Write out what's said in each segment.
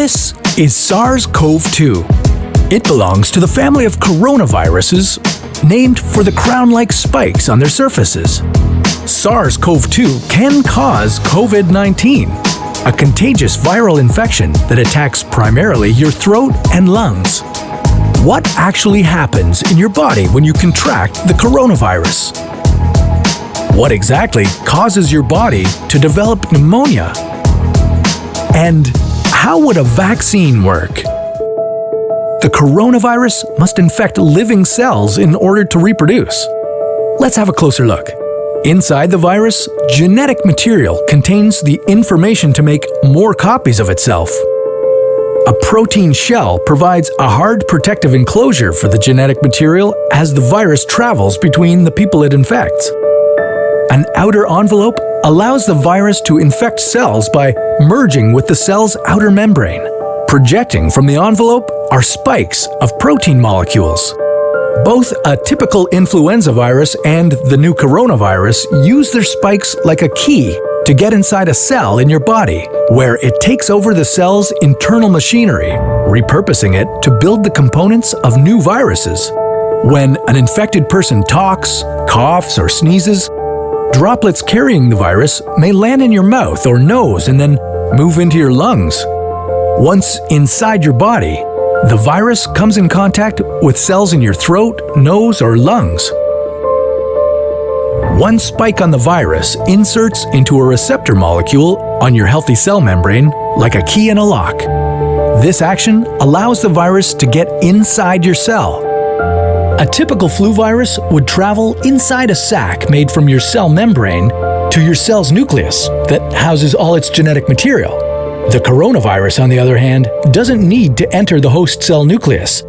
This is SARS-CoV-2. It belongs to the family of coronaviruses named for the crown-like spikes on their surfaces. SARS-CoV-2 can cause COVID-19, a contagious viral infection that attacks primarily your throat and lungs. What actually happens in your body when you contract the coronavirus? What exactly causes your body to develop pneumonia? And how would a vaccine work? The coronavirus must infect living cells in order to reproduce. Let's have a closer look. Inside the virus, genetic material contains the information to make more copies of itself. A protein shell provides a hard protective enclosure for the genetic material as the virus travels between the people it infects. An outer envelope allows the virus to infect cells by merging with the cell's outer membrane. Projecting from the envelope are spikes of protein molecules. Both a typical influenza virus and the new coronavirus use their spikes like a key to get inside a cell in your body, where it takes over the cell's internal machinery, repurposing it to build the components of new viruses. When an infected person talks, coughs, or sneezes, droplets carrying the virus may land in your mouth or nose and then move into your lungs. Once inside your body, the virus comes in contact with cells in your throat, nose, or lungs. One spike on the virus inserts into a receptor molecule on your healthy cell membrane like a key in a lock. This action allows the virus to get inside your cell. A typical flu virus would travel inside a sac made from your cell membrane to your cell's nucleus that houses all its genetic material. The coronavirus, on the other hand, doesn't need to enter the host cell nucleus.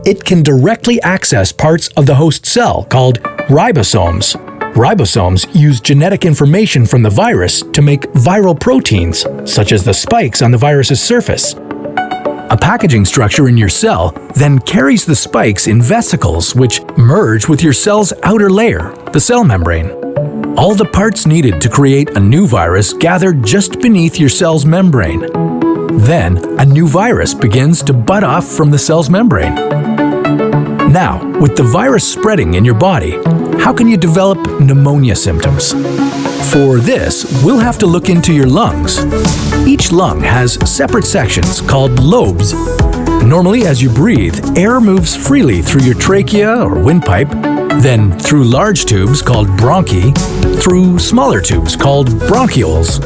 It can directly access parts of the host cell called ribosomes. Ribosomes use genetic information from the virus to make viral proteins, such as the spikes on the virus's surface. A packaging structure in your cell then carries the spikes in vesicles which merge with your cell's outer layer, the cell membrane. All the parts needed to create a new virus gather just beneath your cell's membrane. Then, a new virus begins to bud off from the cell's membrane. Now, with the virus spreading in your body, how can you develop pneumonia symptoms? For this, we'll have to look into your lungs. Each lung has separate sections called lobes. Normally, as you breathe, air moves freely through your trachea or windpipe, then through large tubes called bronchi, through smaller tubes called bronchioles,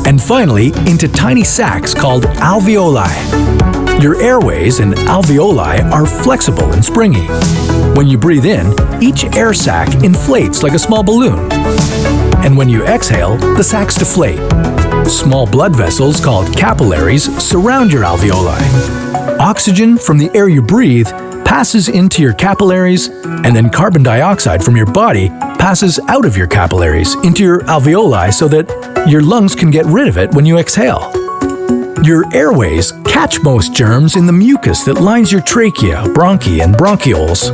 and finally into tiny sacs called alveoli. Your airways and alveoli are flexible and springy. When you breathe in, each air sac inflates like a small balloon. And when you exhale, the sacs deflate. Small blood vessels called capillaries surround your alveoli. Oxygen from the air you breathe passes into your capillaries, and then carbon dioxide from your body passes out of your capillaries into your alveoli so that your lungs can get rid of it when you exhale. Your airways catch most germs in the mucus that lines your trachea, bronchi, and bronchioles.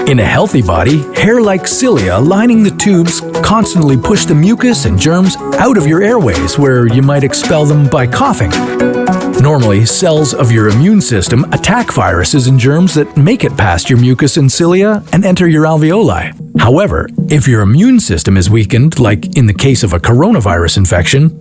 In a healthy body, hair-like cilia lining the tubes constantly push the mucus and germs out of your airways, where you might expel them by coughing. Normally, cells of your immune system attack viruses and germs that make it past your mucus and cilia and enter your alveoli. However, if your immune system is weakened, like in the case of a coronavirus infection,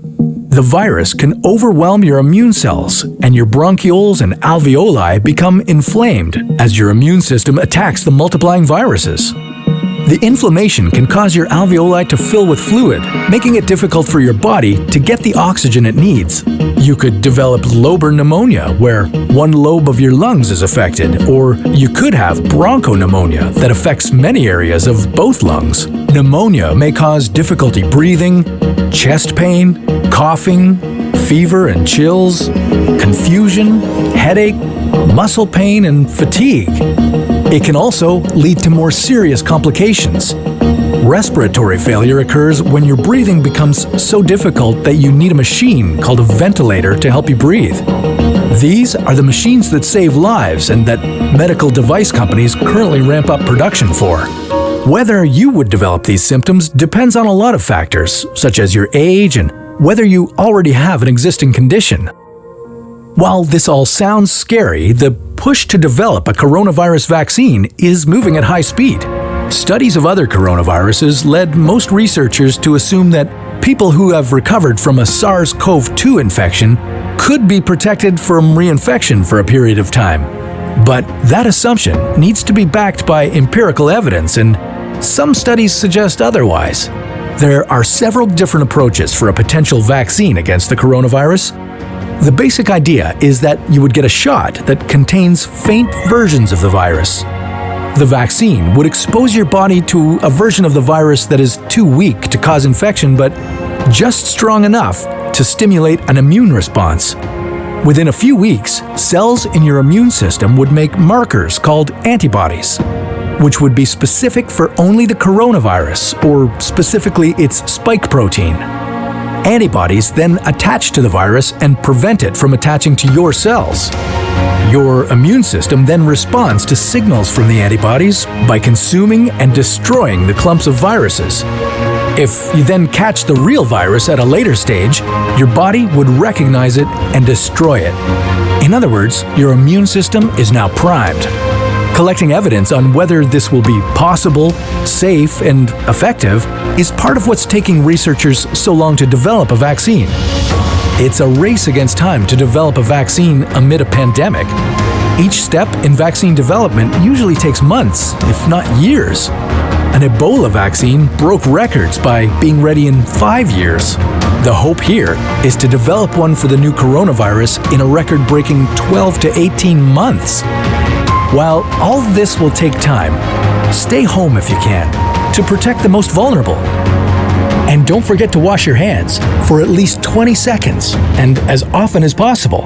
the virus can overwhelm your immune cells, and your bronchioles and alveoli become inflamed as your immune system attacks the multiplying viruses. The inflammation can cause your alveoli to fill with fluid, making it difficult for your body to get the oxygen it needs. You could develop lobar pneumonia, where one lobe of your lungs is affected, or you could have bronchopneumonia that affects many areas of both lungs. Pneumonia may cause difficulty breathing, chest pain, coughing, fever and chills, confusion, headache, muscle pain, and fatigue. It can also lead to more serious complications. Respiratory failure occurs when your breathing becomes so difficult that you need a machine called a ventilator to help you breathe. These are the machines that save lives and that medical device companies currently ramp up production for. Whether you would develop these symptoms depends on a lot of factors, such as your age and whether you already have an existing condition. While this all sounds scary, the push to develop a coronavirus vaccine is moving at high speed. Studies of other coronaviruses led most researchers to assume that people who have recovered from a SARS-CoV-2 infection could be protected from reinfection for a period of time. But that assumption needs to be backed by empirical evidence, and some studies suggest otherwise. There are several different approaches for a potential vaccine against the coronavirus. The basic idea is that you would get a shot that contains faint versions of the virus. The vaccine would expose your body to a version of the virus that is too weak to cause infection, but just strong enough to stimulate an immune response. Within a few weeks, cells in your immune system would make markers called antibodies, which would be specific for only the coronavirus, or specifically its spike protein. Antibodies then attach to the virus and prevent it from attaching to your cells. Your immune system then responds to signals from the antibodies by consuming and destroying the clumps of viruses. If you then catch the real virus at a later stage, your body would recognize it and destroy it. In other words, your immune system is now primed. Collecting evidence on whether this will be possible, safe, and effective is part of what's taking researchers so long to develop a vaccine. It's a race against time to develop a vaccine amid a pandemic. Each step in vaccine development usually takes months, if not years. An Ebola vaccine broke records by being ready in 5 years. The hope here is to develop one for the new coronavirus in a record-breaking 12 to 18 months. While all this will take time, stay home if you can, to protect the most vulnerable. And don't forget to wash your hands for at least 20 seconds and as often as possible.